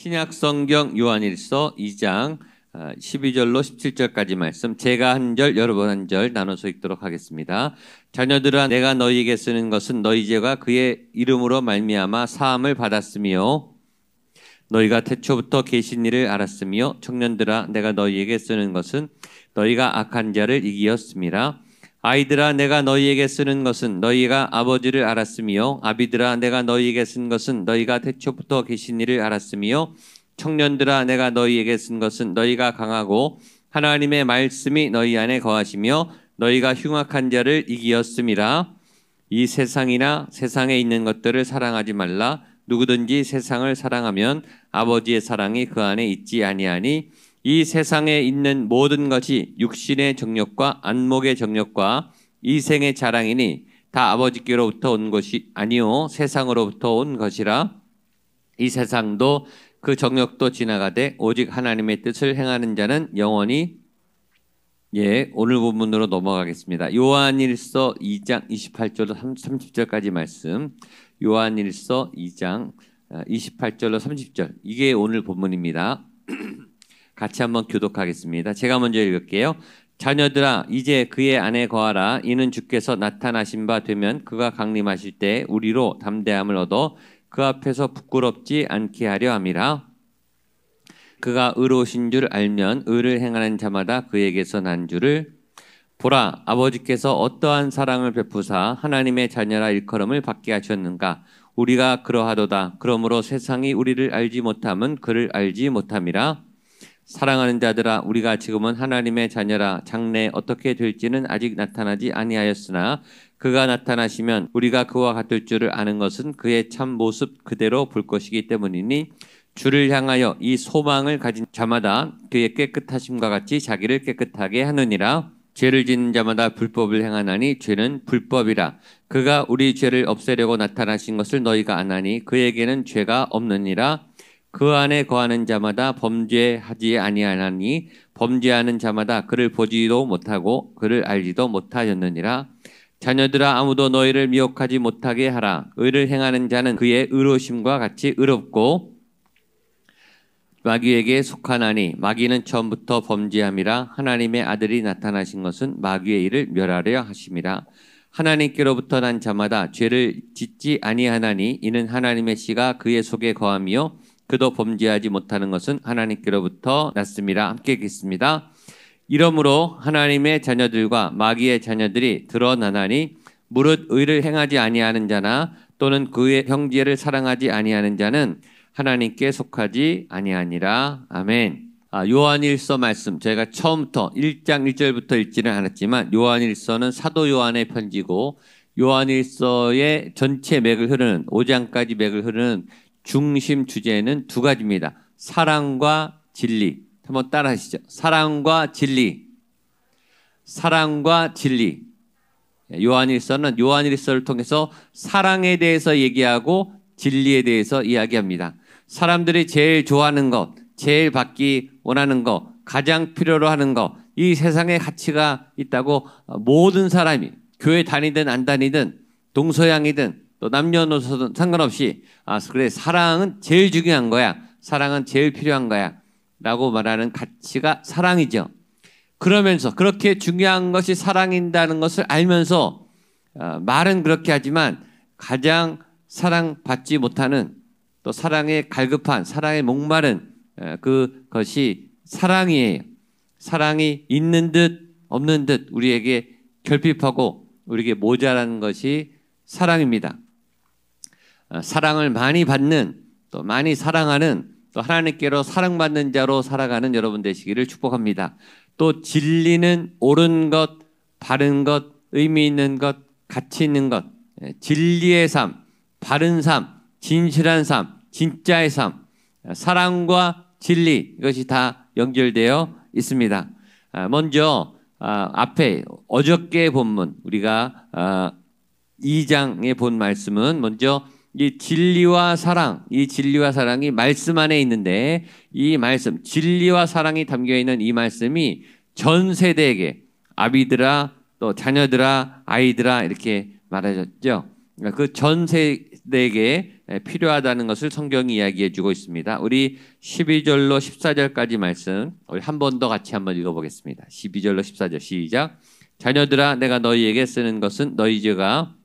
신약성경 요한일서 2장 12절로 17절까지 말씀, 제가 한 절 여러분 한 절 나눠서 읽도록 하겠습니다. 자녀들아, 내가 너희에게 쓰는 것은 너희 죄가 그의 이름으로 말미암아 사함을 받았으며 너희가 태초부터 계신 일을 알았으며, 청년들아, 내가 너희에게 쓰는 것은 너희가 악한 자를 이기었음이라. 아이들아, 내가 너희에게 쓰는 것은 너희가 아버지를 알았으며, 아비들아, 내가 너희에게 쓴 것은 너희가 태초부터 계신 이를 알았으며, 청년들아, 내가 너희에게 쓴 것은 너희가 강하고 하나님의 말씀이 너희 안에 거하시며 너희가 흉악한 자를 이기었음이라. 이 세상이나 세상에 있는 것들을 사랑하지 말라. 누구든지 세상을 사랑하면 아버지의 사랑이 그 안에 있지 아니하니, 이 세상에 있는 모든 것이 육신의 정욕과 안목의 정욕과 이생의 자랑이니 다 아버지께로부터 온 것이 아니요 세상으로부터 온 것이라. 이 세상도 그 정욕도 지나가되 오직 하나님의 뜻을 행하는 자는 영원히. 오늘 본문으로 넘어가겠습니다. 요한일서 2장 28절로 30절까지 말씀. 요한일서 2장 28절로 30절, 이게 오늘 본문입니다. 같이 한번 교독하겠습니다. 제가 먼저 읽을게요. 자녀들아, 이제 그의 안에 거하라. 이는 주께서 나타나신 바 되면 그가 강림하실 때 우리로 담대함을 얻어 그 앞에서 부끄럽지 않게 하려 함이라. 그가 의로우신 줄 알면 의를 행하는 자마다 그에게서 난 줄을 보라. 아버지께서 어떠한 사랑을 베푸사 하나님의 자녀라 일컬음을 받게 하셨는가. 우리가 그러하도다. 그러므로 세상이 우리를 알지 못함은 그를 알지 못함이라. 사랑하는 자들아, 우리가 지금은 하나님의 자녀라. 장래 어떻게 될지는 아직 나타나지 아니하였으나 그가 나타나시면 우리가 그와 같을 줄을 아는 것은 그의 참 모습 그대로 볼 것이기 때문이니, 주를 향하여 이 소망을 가진 자마다 그의 깨끗하심과 같이 자기를 깨끗하게 하느니라. 죄를 짓는 자마다 불법을 행하나니 죄는 불법이라. 그가 우리 죄를 없애려고 나타나신 것을 너희가 아나니 그에게는 죄가 없느니라. 그 안에 거하는 자마다 범죄하지 아니하나니 범죄하는 자마다 그를 보지도 못하고 그를 알지도 못하였느니라. 자녀들아, 아무도 너희를 미혹하지 못하게 하라. 의를 행하는 자는 그의 의로우심과 같이 의롭고 마귀에게 속하나니 마귀는 처음부터 범죄함이라. 하나님의 아들이 나타나신 것은 마귀의 일을 멸하려 하심이라. 하나님께로부터 난 자마다 죄를 짓지 아니하나니 이는 하나님의 씨가 그의 속에 거하며 그도 범죄하지 못하는 것은 하나님께로부터 났음이라. 함께 읽겠습니다. 이러므로 하나님의 자녀들과 마귀의 자녀들이 드러나나니, 무릇 의를 행하지 아니하는 자나 또는 그의 형제를 사랑하지 아니하는 자는 하나님께 속하지 아니하니라. 아멘. 요한일서 말씀, 제가 처음부터 1장 1절부터 읽지는 않았지만 요한일서는 사도 요한의 편지고, 요한일서의 전체 맥을 흐르는 5장까지 맥을 흐르는 중심 주제는 두 가지입니다. 사랑과 진리. 한번 따라 하시죠. 사랑과 진리. 사랑과 진리. 요한일서는 요한일서를 통해서 사랑에 대해서 얘기하고 진리에 대해서 이야기합니다. 사람들이 제일 좋아하는 것, 제일 받기 원하는 것, 가장 필요로 하는 것, 이 세상에 가치가 있다고 모든 사람이 교회 다니든 안 다니든 동서양이든 또 남녀노소든 상관없이 그래, 사랑은 제일 중요한 거야. 사랑은 제일 필요한 거야 라고 말하는 가치가 사랑이죠. 그러면서 그렇게 중요한 것이 사랑인다는 것을 알면서 말은 그렇게 하지만 가장 사랑받지 못하는, 또 사랑에 갈급한, 사랑에 목마른 그것이 사랑이에요. 사랑이 있는 듯 없는 듯 우리에게 결핍하고 우리에게 모자라는 것이 사랑입니다. 사랑을 많이 받는, 또 많이 사랑하는, 또 하나님께로 사랑받는 자로 살아가는 여러분 되시기를 축복합니다. 또 진리는 옳은 것, 바른 것, 의미 있는 것, 가치 있는 것, 진리의 삶, 바른 삶, 진실한 삶, 진짜의 삶, 사랑과 진리, 이것이 다 연결되어 있습니다. 먼저 앞에 어저께 본문, 우리가 2장에 본 말씀은 먼저 이 진리와 사랑, 이 진리와 사랑이 말씀 안에 있는데, 이 말씀, 진리와 사랑이 담겨있는 이 말씀이 전 세대에게, 아비들아, 또 자녀들아, 아이들아 이렇게 말하셨죠. 그 전 세대 시대에게 필요하다는 것을 성경이 이야기해 주고 있습니다. 우리 12절로 14절까지 말씀 우리 한 번 더 같이 한번 읽어보겠습니다. 12절로 14절 시작. 자녀들아 내가 너희에게 쓰는 것은 너희 죄가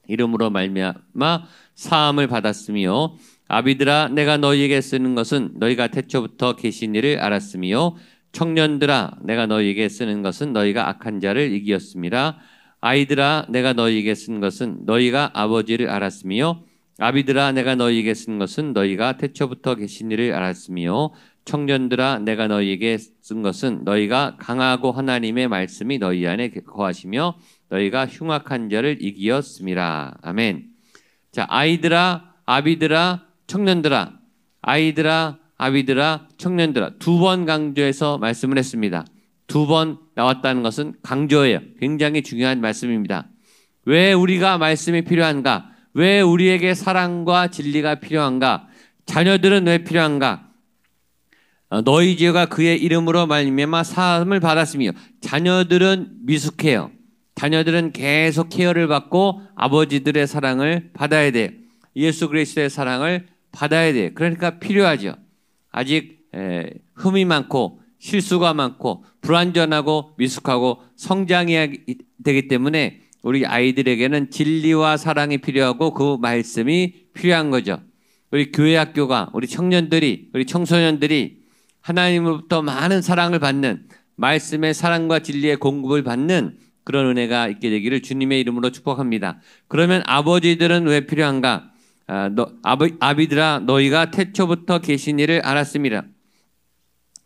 이름으로 말미암아 사함을 받았으며 아비들아 내가 너희에게 쓰는 것은 너희가 태초부터 계신 이를 알았으며 청년들아 내가 너희에게 쓰는 것은 너희가 악한 자를 이기었음이라. 아이들아 내가 너희에게 쓴 것은 너희가 아버지를 알았으며 아비들아 내가 너희에게 쓴 것은 너희가 태초부터 계신 이를 알았으며 청년들아 내가 너희에게 쓴 것은 너희가 강하고 하나님의 말씀이 너희 안에 거하시며 너희가 흉악한 자를 이기었음이라. 아멘. 자, 아이들아 아비들아 청년들아, 아이들아 아비들아 청년들아, 두 번 강조해서 말씀을 했습니다. 두 번 나왔다는 것은 강조예요. 굉장히 중요한 말씀입니다. 왜 우리가 말씀이 필요한가? 왜 우리에게 사랑과 진리가 필요한가? 자녀들은 왜 필요한가? 너희 죄가 그의 이름으로 말미암아 사함을 받았으며, 자녀들은 미숙해요. 자녀들은 계속 케어를 받고 아버지들의 사랑을 받아야 돼요. 예수 그리스도의 사랑을 받아야 돼요. 그러니까 필요하죠. 아직 흠이 많고 실수가 많고 불완전하고 미숙하고 성장해야 되기 때문에 우리 아이들에게는 진리와 사랑이 필요하고 그 말씀이 필요한 거죠. 우리 교회 학교가, 우리 청년들이, 우리 청소년들이 하나님으로부터 많은 사랑을 받는, 말씀의 사랑과 진리의 공급을 받는 그런 은혜가 있게 되기를 주님의 이름으로 축복합니다. 그러면 아버지들은 왜 필요한가? 아비들아 너희가 태초부터 계신 이를 알았습니다.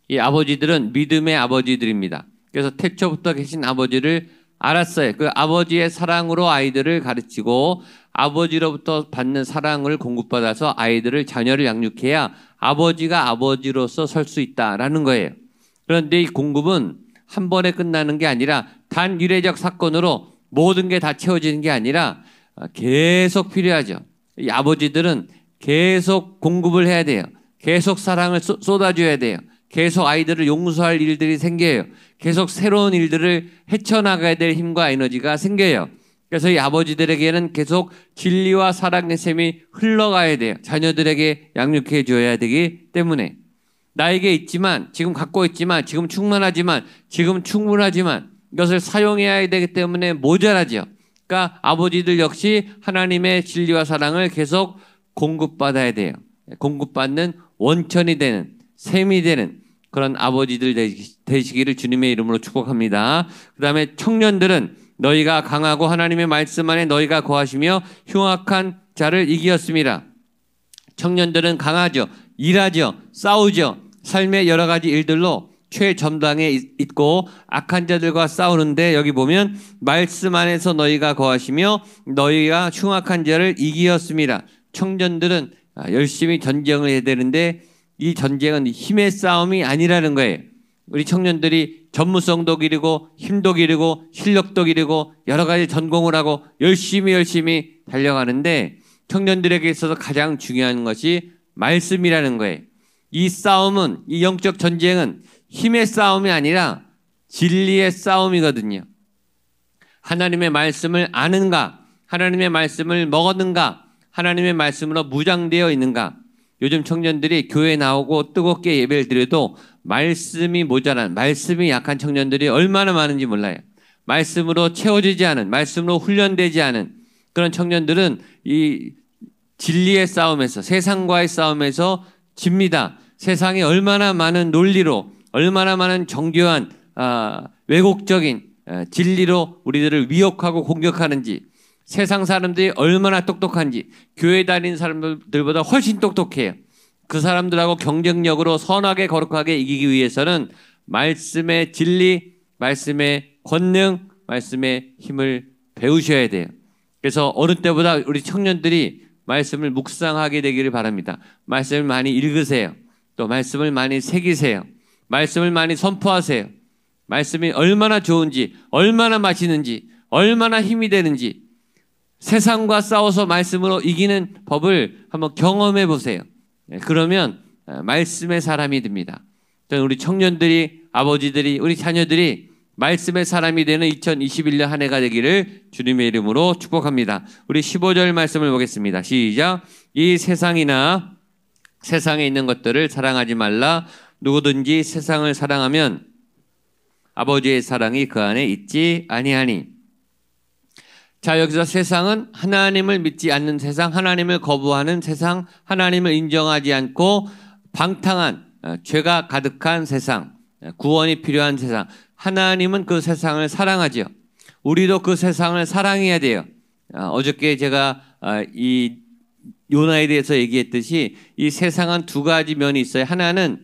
이 아버지들은 믿음의 아버지들입니다. 그래서 태초부터 계신 아버지를 알았어요. 그 아버지의 사랑으로 아이들을 가르치고 아버지로부터 받는 사랑을 공급받아서 아이들을, 자녀를 양육해야 아버지가 아버지로서 설 수 있다라는 거예요. 그런데 이 공급은 한 번에 끝나는 게 아니라 단 유례적 사건으로 모든 게 다 채워지는 게 아니라 계속 필요하죠. 이 아버지들은 계속 공급을 해야 돼요. 계속 사랑을 쏟아줘야 돼요. 계속 아이들을 용서할 일들이 생겨요. 계속 새로운 일들을 헤쳐나가야 될 힘과 에너지가 생겨요. 그래서 이 아버지들에게는 계속 진리와 사랑의 샘이 흘러가야 돼요. 자녀들에게 양육해 줘야 되기 때문에. 나에게 있지만, 지금 갖고 있지만, 지금 충만하지만, 지금 충분하지만 이것을 사용해야 되기 때문에 모자라죠. 그러니까 아버지들 역시 하나님의 진리와 사랑을 계속 공급받아야 돼요. 공급받는 원천이 되는, 샘이 되는 그런 아버지들 되시기를 주님의 이름으로 축복합니다. 그 다음에 청년들은 너희가 강하고 하나님의 말씀 안에 너희가 거하시며 흉악한 자를 이기었습니다. 청년들은 강하죠. 일하죠. 싸우죠. 삶의 여러 가지 일들로 최전방에 있고 악한 자들과 싸우는데, 여기 보면 말씀 안에서 너희가 거하시며 너희가 흉악한 자를 이기었습니다. 청년들은 열심히 전쟁을 해야 되는데 이 전쟁은 힘의 싸움이 아니라는 거예요. 우리 청년들이 전무성도 기르고 힘도 기르고 실력도 기르고 여러 가지 전공을 하고 열심히 달려가는데, 청년들에게 있어서 가장 중요한 것이 말씀이라는 거예요. 이 싸움은, 이 영적 전쟁은 힘의 싸움이 아니라 진리의 싸움이거든요. 하나님의 말씀을 아는가? 하나님의 말씀을 먹었는가? 하나님의 말씀으로 무장되어 있는가? 요즘 청년들이 교회에 나오고 뜨겁게 예배를 드려도 말씀이 모자란, 말씀이 약한 청년들이 얼마나 많은지 몰라요. 말씀으로 채워지지 않은, 말씀으로 훈련되지 않은 그런 청년들은 이 진리의 싸움에서, 세상과의 싸움에서 집니다. 세상에 얼마나 많은 논리로, 얼마나 많은 정교한 왜곡적인 진리로 우리들을 위협하고 공격하는지, 세상 사람들이 얼마나 똑똑한지, 교회 다니는 사람들보다 훨씬 똑똑해요. 그 사람들하고 경쟁력으로 선하게 거룩하게 이기기 위해서는 말씀의 진리, 말씀의 권능, 말씀의 힘을 배우셔야 돼요. 그래서 어느 때보다 우리 청년들이 말씀을 묵상하게 되기를 바랍니다. 말씀을 많이 읽으세요. 또 말씀을 많이 새기세요. 말씀을 많이 선포하세요. 말씀이 얼마나 좋은지, 얼마나 맛있는지, 얼마나 힘이 되는지, 세상과 싸워서 말씀으로 이기는 법을 한번 경험해 보세요. 그러면 말씀의 사람이 됩니다. 우리 청년들이, 아버지들이, 우리 자녀들이 말씀의 사람이 되는 2021년 한 해가 되기를 주님의 이름으로 축복합니다. 우리 15절 말씀을 보겠습니다. 시작. 이 세상이나 세상에 있는 것들을 사랑하지 말라. 누구든지 세상을 사랑하면 아버지의 사랑이 그 안에 있지 아니하니. 자, 여기서 세상은 하나님을 믿지 않는 세상, 하나님을 거부하는 세상, 하나님을 인정하지 않고 방탕한 죄가 가득한 세상, 구원이 필요한 세상. 하나님은 그 세상을 사랑하죠. 우리도 그 세상을 사랑해야 돼요. 어저께 제가 이 요나에 대해서 얘기했듯이 이 세상은 두 가지 면이 있어요. 하나는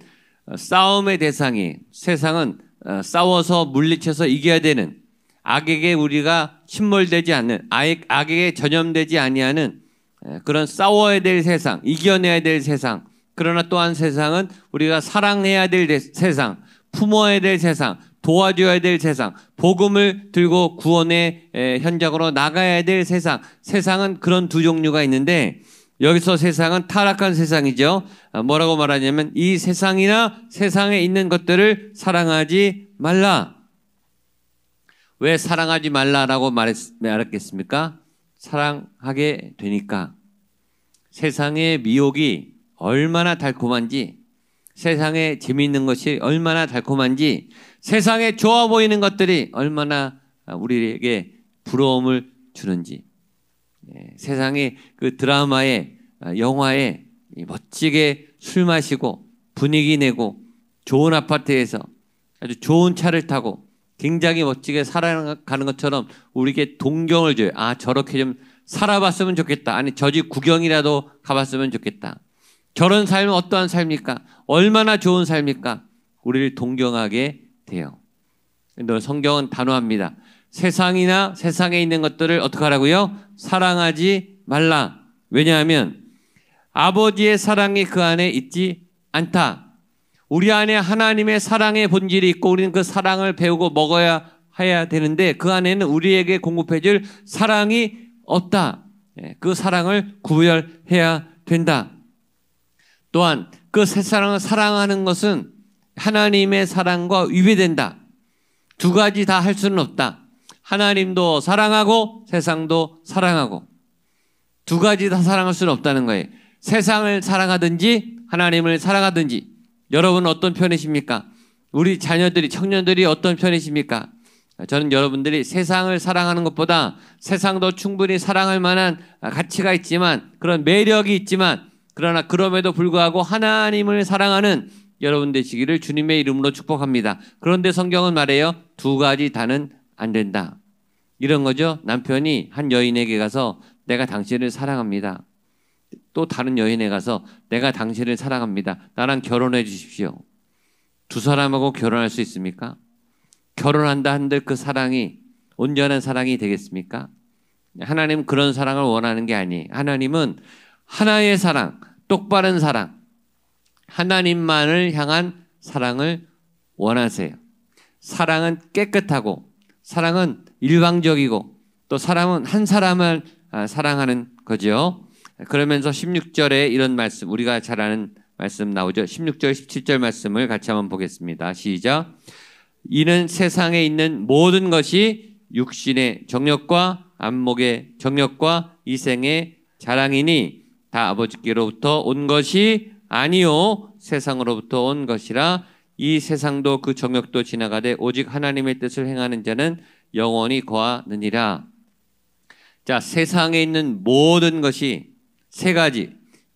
싸움의 대상이, 세상은 싸워서 물리쳐서 이겨야 되는, 악에게 우리가 침몰되지 않는, 악에게 전염되지 아니하는 그런 싸워야 될 세상, 이겨내야 될 세상. 그러나 또한 세상은 우리가 사랑해야 될 세상, 품어야 될 세상, 도와줘야 될 세상, 복음을 들고 구원의 현장으로 나가야 될 세상. 세상은 그런 두 종류가 있는데 여기서 세상은 타락한 세상이죠. 뭐라고 말하냐면 이 세상이나 세상에 있는 것들을 사랑하지 말라. 왜 사랑하지 말라라고 말했겠습니까? 사랑하게 되니까. 세상의 미혹이 얼마나 달콤한지, 세상에 재미있는 것이 얼마나 달콤한지, 세상에 좋아 보이는 것들이 얼마나 우리에게 부러움을 주는지. 세상의 그 드라마에, 영화에 멋지게 술 마시고 분위기 내고 좋은 아파트에서 아주 좋은 차를 타고 굉장히 멋지게 살아가는 것처럼 우리에게 동경을 줘요. 아, 저렇게 좀 살아봤으면 좋겠다. 아니, 저 집 구경이라도 가봤으면 좋겠다. 저런 삶은 어떠한 삶입니까? 얼마나 좋은 삶입니까? 우리를 동경하게 돼요. 근데 성경은 단호합니다. 세상이나 세상에 있는 것들을 어떻게 하라고요? 사랑하지 말라. 왜냐하면 아버지의 사랑이 그 안에 있지 않다. 우리 안에 하나님의 사랑의 본질이 있고 우리는 그 사랑을 배우고 먹어야 해야 되는데 그 안에는 우리에게 공급해 줄 사랑이 없다. 그 사랑을 구별해야 된다. 또한 그 세상을 사랑하는 것은 하나님의 사랑과 위배된다. 두 가지 다 할 수는 없다. 하나님도 사랑하고 세상도 사랑하고 두 가지 다 사랑할 수는 없다는 거예요. 세상을 사랑하든지 하나님을 사랑하든지. 여러분은 어떤 편이십니까? 우리 자녀들이, 청년들이 어떤 편이십니까? 저는 여러분들이 세상을 사랑하는 것보다 세상도 충분히 사랑할 만한 가치가 있지만, 그런 매력이 있지만, 그러나 그럼에도 불구하고 하나님을 사랑하는 여러분 되시기를 주님의 이름으로 축복합니다. 그런데 성경은 말해요. 두 가지 다는 안 된다. 이런 거죠. 남편이 한 여인에게 가서 내가 당신을 사랑합니다. 또 다른 여인에 가서 내가 당신을 사랑합니다. 나랑 결혼해 주십시오. 두 사람하고 결혼할 수 있습니까? 결혼한다 한들 그 사랑이 온전한 사랑이 되겠습니까? 하나님은 그런 사랑을 원하는 게 아니에요. 하나님은 하나의 사랑, 똑바른 사랑, 하나님만을 향한 사랑을 원하세요. 사랑은 깨끗하고 사랑은 일방적이고 또 사랑은 한 사람을 사랑하는 거죠. 그러면서 16절에 이런 말씀, 우리가 잘 아는 말씀 나오죠. 16절, 17절 말씀을 같이 한번 보겠습니다. 시작. 이는 세상에 있는 모든 것이 육신의 정욕과 안목의 정욕과 이생의 자랑이니 다 아버지께로부터 온 것이 아니요 세상으로부터 온 것이라. 이 세상도 그 정욕도 지나가되 오직 하나님의 뜻을 행하는 자는 영원히 거하느니라. 자, 세상에 있는 모든 것이 세 가지,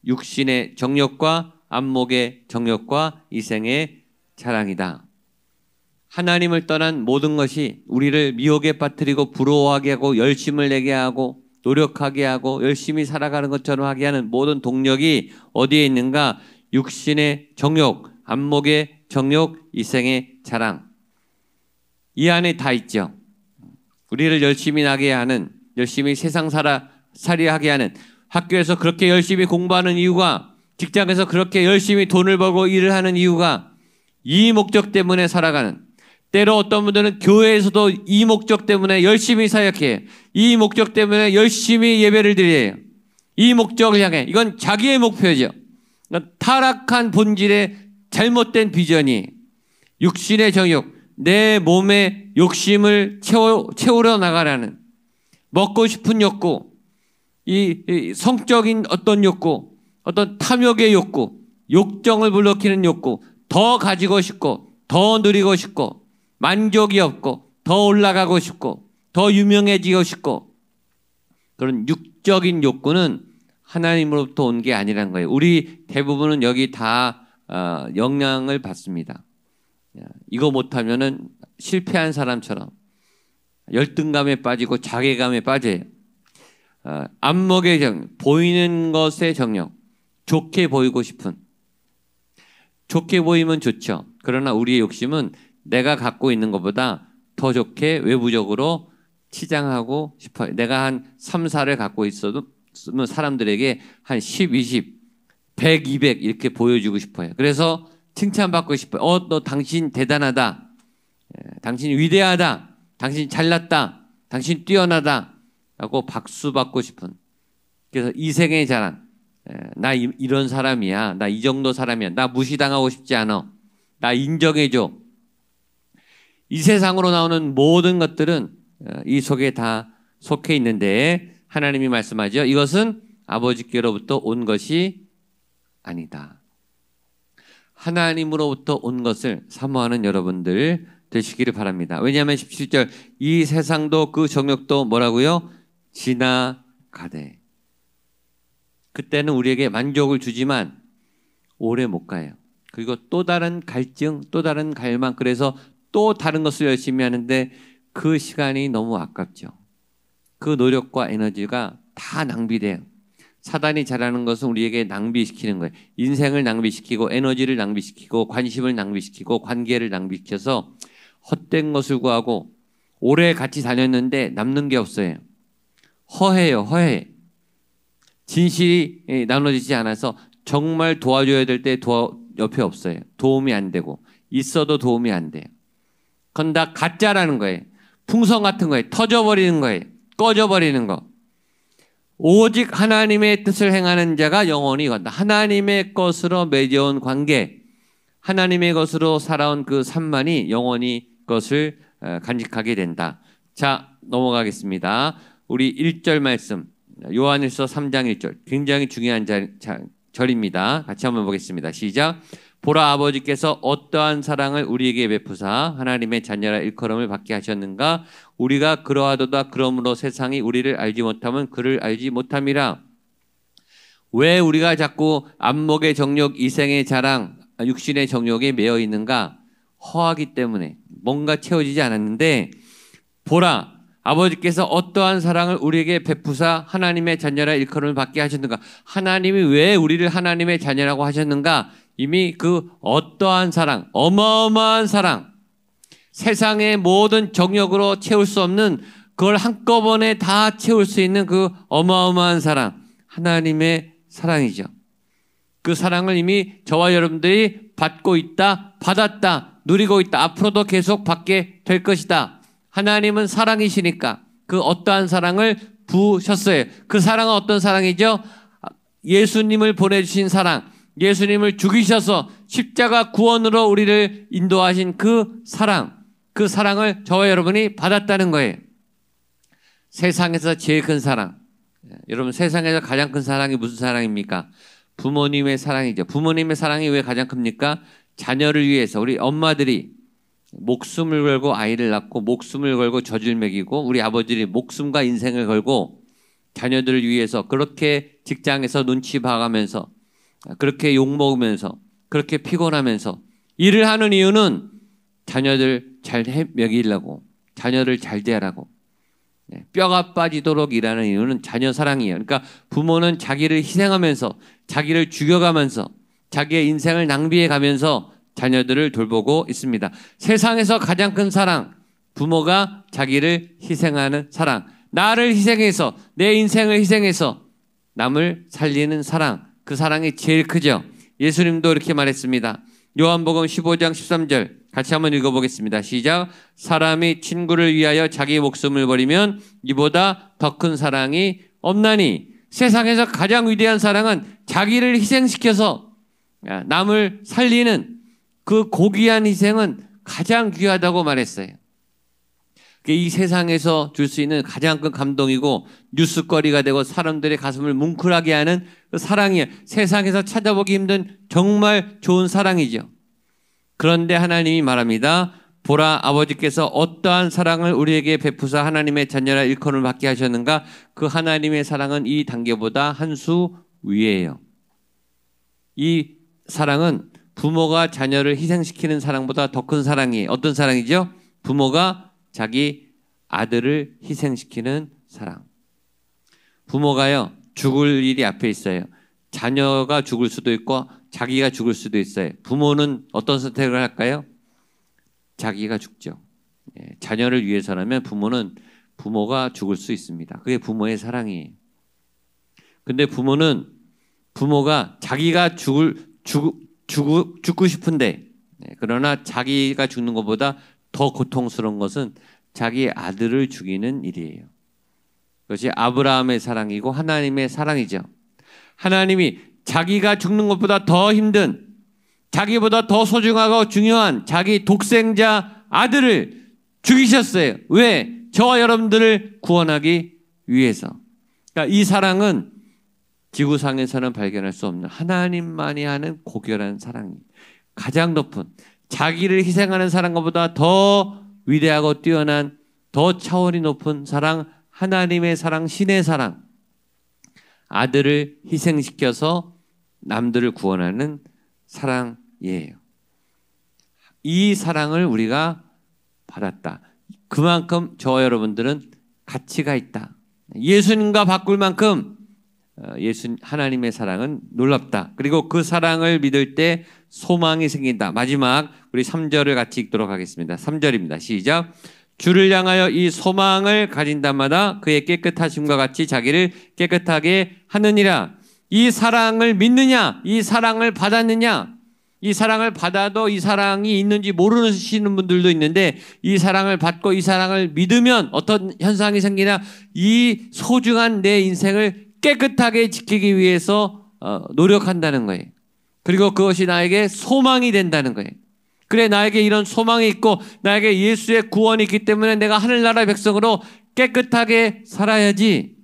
육신의 정욕과 안목의 정욕과 이생의 자랑이다. 하나님을 떠난 모든 것이 우리를 미혹에 빠뜨리고 부러워하게 하고 열심을 내게 하고 노력하게 하고 열심히 살아가는 것처럼 하게 하는 모든 동력이 어디에 있는가? 육신의 정욕, 안목의 정욕, 이생의 자랑. 이 안에 다 있죠. 우리를 열심히 나게 하는, 열심히 세상 살이하게 하는, 학교에서 그렇게 열심히 공부하는 이유가, 직장에서 그렇게 열심히 돈을 벌고 일을 하는 이유가 이 목적 때문에 살아가는, 때로 어떤 분들은 교회에서도 이 목적 때문에 열심히 사역해요. 이 목적 때문에 열심히 예배를 드려요. 이 목적을 향해. 이건 자기의 목표죠. 타락한 본질의 잘못된 비전이 육신의 정욕, 내 몸의 욕심을 채우려 나가라는 먹고 싶은 욕구, 이 성적인 어떤 욕구, 어떤 탐욕의 욕구, 욕정을 불러키는 욕구, 더 가지고 싶고, 더 누리고 싶고, 만족이 없고, 더 올라가고 싶고, 더 유명해지고 싶고, 그런 육적인 욕구는 하나님으로부터 온 게 아니라는 거예요. 우리 대부분은 여기 다 영향을 받습니다. 이거 못하면은 실패한 사람처럼 열등감에 빠지고 자괴감에 빠져요. 안목의 정욕, 보이는 것의 정욕, 좋게 보이고 싶은. 좋게 보이면 좋죠. 그러나 우리의 욕심은 내가 갖고 있는 것보다 더 좋게 외부적으로 치장하고 싶어요. 내가 한 3, 4를 갖고 있어도 사람들에게 한 10, 20, 100, 200 이렇게 보여주고 싶어요. 그래서 칭찬받고 싶어요. 너 당신 대단하다. 당신 위대하다. 당신 잘났다. 당신 뛰어나다. 라고 박수 받고 싶은. 그래서 이생의 자랑. 나 이런 사람이야. 나 이 정도 사람이야. 나 무시당하고 싶지 않아. 나 인정해줘. 이 세상으로 나오는 모든 것들은 이 속에 다 속해 있는데 하나님이 말씀하죠. 이것은 아버지께로부터 온 것이 아니다. 하나님으로부터 온 것을 사모하는 여러분들 되시기를 바랍니다. 왜냐하면 17절 이 세상도 그 정욕도 뭐라고요? 지나가되. 그때는 우리에게 만족을 주지만 오래 못 가요. 그리고 또 다른 갈증, 또 다른 갈망, 그래서 또 다른 것을 열심히 하는데 그 시간이 너무 아깝죠. 그 노력과 에너지가 다 낭비돼요. 사단이 잘하는 것은 우리에게 낭비시키는 거예요. 인생을 낭비시키고 에너지를 낭비시키고 관심을 낭비시키고 관계를 낭비시켜서 헛된 것을 구하고 오래 같이 다녔는데 남는 게 없어요. 허해요. 허해. 진실이 나눠지지 않아서 정말 도와줘야 될 때 옆에 없어요. 도움이 안 되고 있어도 도움이 안 돼요. 그건 다 가짜라는 거예요. 풍선 같은 거예요. 터져버리는 거예요. 꺼져버리는 거. 오직 하나님의 뜻을 행하는 자가 영원히 건다. 하나님의 것으로 맺어온 관계, 하나님의 것으로 살아온 그 삶만이 영원히 것을 간직하게 된다. 자, 넘어가겠습니다. 우리 1절 말씀, 요한일서 3장 1절, 굉장히 중요한 절입니다. 같이 한번 보겠습니다. 시작. 보라, 아버지께서 어떠한 사랑을 우리에게 베푸사 하나님의 자녀라 일컬음을 받게 하셨는가. 우리가 그러하도다. 그러므로 세상이 우리를 알지 못하면 그를 알지 못함이라. 왜 우리가 자꾸 안목의 정욕, 이생의 자랑, 육신의 정욕에 매여 있는가? 허하기 때문에 뭔가 채워지지 않았는데, 보라, 아버지께서 어떠한 사랑을 우리에게 베푸사 하나님의 자녀라 일컬음을 받게 하셨는가. 하나님이 왜 우리를 하나님의 자녀라고 하셨는가? 이미 그 어떠한 사랑, 어마어마한 사랑, 세상의 모든 정욕으로 채울 수 없는, 그걸 한꺼번에 다 채울 수 있는 그 어마어마한 사랑, 하나님의 사랑이죠. 그 사랑을 이미 저와 여러분들이 받고 있다, 받았다, 누리고 있다, 앞으로도 계속 받게 될 것이다. 하나님은 사랑이시니까 그 어떠한 사랑을 부으셨어요. 그 사랑은 어떤 사랑이죠? 예수님을 보내주신 사랑, 예수님을 죽이셔서 십자가 구원으로 우리를 인도하신 그 사랑, 그 사랑을 저와 여러분이 받았다는 거예요. 세상에서 제일 큰 사랑. 여러분, 세상에서 가장 큰 사랑이 무슨 사랑입니까? 부모님의 사랑이죠. 부모님의 사랑이 왜 가장 큽니까? 자녀를 위해서 우리 엄마들이 목숨을 걸고 아이를 낳고 목숨을 걸고 젖을 먹이고, 우리 아버지들이 목숨과 인생을 걸고 자녀들을 위해서 그렇게 직장에서 눈치 봐가면서 그렇게 욕먹으면서 그렇게 피곤하면서 일을 하는 이유는 자녀들 잘 먹이려고, 자녀를 잘 대하라고. 뼈가 빠지도록 일하는 이유는 자녀 사랑이에요. 그러니까 부모는 자기를 희생하면서, 자기를 죽여가면서, 자기의 인생을 낭비해가면서 자녀들을 돌보고 있습니다. 세상에서 가장 큰 사랑, 부모가 자기를 희생하는 사랑, 나를 희생해서, 내 인생을 희생해서 남을 살리는 사랑, 그 사랑이 제일 크죠. 예수님도 이렇게 말했습니다. 요한복음 15장 13절 같이 한번 읽어보겠습니다. 시작. 사람이 친구를 위하여 자기 목숨을 버리면 이보다 더 큰 사랑이 없나니. 세상에서 가장 위대한 사랑은 자기를 희생시켜서 남을 살리는 그 고귀한 희생은 가장 귀하다고 말했어요. 이 세상에서 줄 수 있는 가장 큰 감동이고 뉴스거리가 되고 사람들의 가슴을 뭉클하게 하는 그 사랑이에요. 세상에서 찾아보기 힘든 정말 좋은 사랑이죠. 그런데 하나님이 말합니다. 보라, 아버지께서 어떠한 사랑을 우리에게 베푸사 하나님의 자녀라 일컬음을 받게 하셨는가? 그 하나님의 사랑은 이 단계보다 한 수 위에요. 이 사랑은 부모가 자녀를 희생시키는 사랑보다 더 큰 사랑이에요. 어떤 사랑이죠? 부모가 자기 아들을 희생시키는 사랑. 부모가요, 죽을 일이 앞에 있어요. 자녀가 죽을 수도 있고 자기가 죽을 수도 있어요. 부모는 어떤 선택을 할까요? 자기가 죽죠. 자녀를 위해서라면 부모가 죽을 수 있습니다. 그게 부모의 사랑이에요. 근데 부모가 자기가 죽고 싶은데, 그러나 자기가 죽는 것보다 더 고통스러운 것은 자기 아들을 죽이는 일이에요. 그것이 아브라함의 사랑이고 하나님의 사랑이죠. 하나님이 자기가 죽는 것보다 더 힘든, 자기보다 더 소중하고 중요한 자기 독생자 아들을 죽이셨어요. 왜? 저와 여러분들을 구원하기 위해서. 그러니까 이 사랑은 지구상에서는 발견할 수 없는 하나님만이 하는 고결한 사랑입니다. 가장 높은, 자기를 희생하는 사랑보다 더 위대하고 뛰어난, 더 차원이 높은 사랑, 하나님의 사랑, 신의 사랑. 아들을 희생시켜서 남들을 구원하는 사랑이에요. 이 사랑을 우리가 받았다. 그만큼 저와 여러분들은 가치가 있다. 예수님과 바꿀 만큼 하나님의 사랑은 놀랍다. 그리고 그 사랑을 믿을 때 소망이 생긴다. 마지막 우리 3절을 같이 읽도록 하겠습니다. 3절입니다. 시작. 주를 향하여 이 소망을 가진 자마다 그의 깨끗하심과 같이 자기를 깨끗하게 하느니라. 이 사랑을 믿느냐? 이 사랑을 받았느냐? 이 사랑을 받아도 이 사랑이 있는지 모르시는 분들도 있는데, 이 사랑을 받고 이 사랑을 믿으면 어떤 현상이 생기냐? 이 소중한 내 인생을 깨끗하게 지키기 위해서 노력한다는 거예요. 그리고 그것이 나에게 소망이 된다는 거예요. 그래, 나에게 이런 소망이 있고 나에게 예수의 구원이 있기 때문에 내가 하늘나라 백성으로 깨끗하게 살아야지,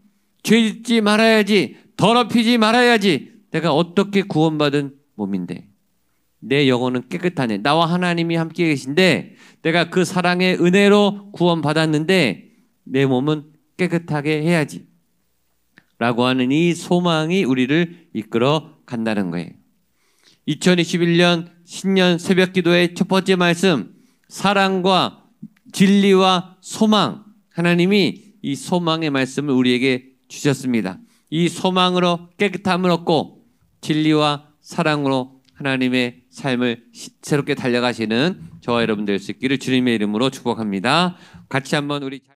죄 짓지 말아야지, 더럽히지 말아야지. 내가 어떻게 구원받은 몸인데, 내 영혼은 깨끗하네. 나와 하나님이 함께 계신데 내가 그 사랑의 은혜로 구원받았는데 내 몸은 깨끗하게 해야지 라고 하는 이 소망이 우리를 이끌어 간다는 거예요. 2021년 신년 새벽 기도의 첫 번째 말씀, 사랑과 진리와 소망. 하나님이 이 소망의 말씀을 우리에게 주셨습니다. 이 소망으로 깨끗함을 얻고 진리와 사랑으로 하나님의 삶을 새롭게 달려가시는 저와 여러분 될 수 있기를 주님의 이름으로 축복합니다. 같이 한번 우리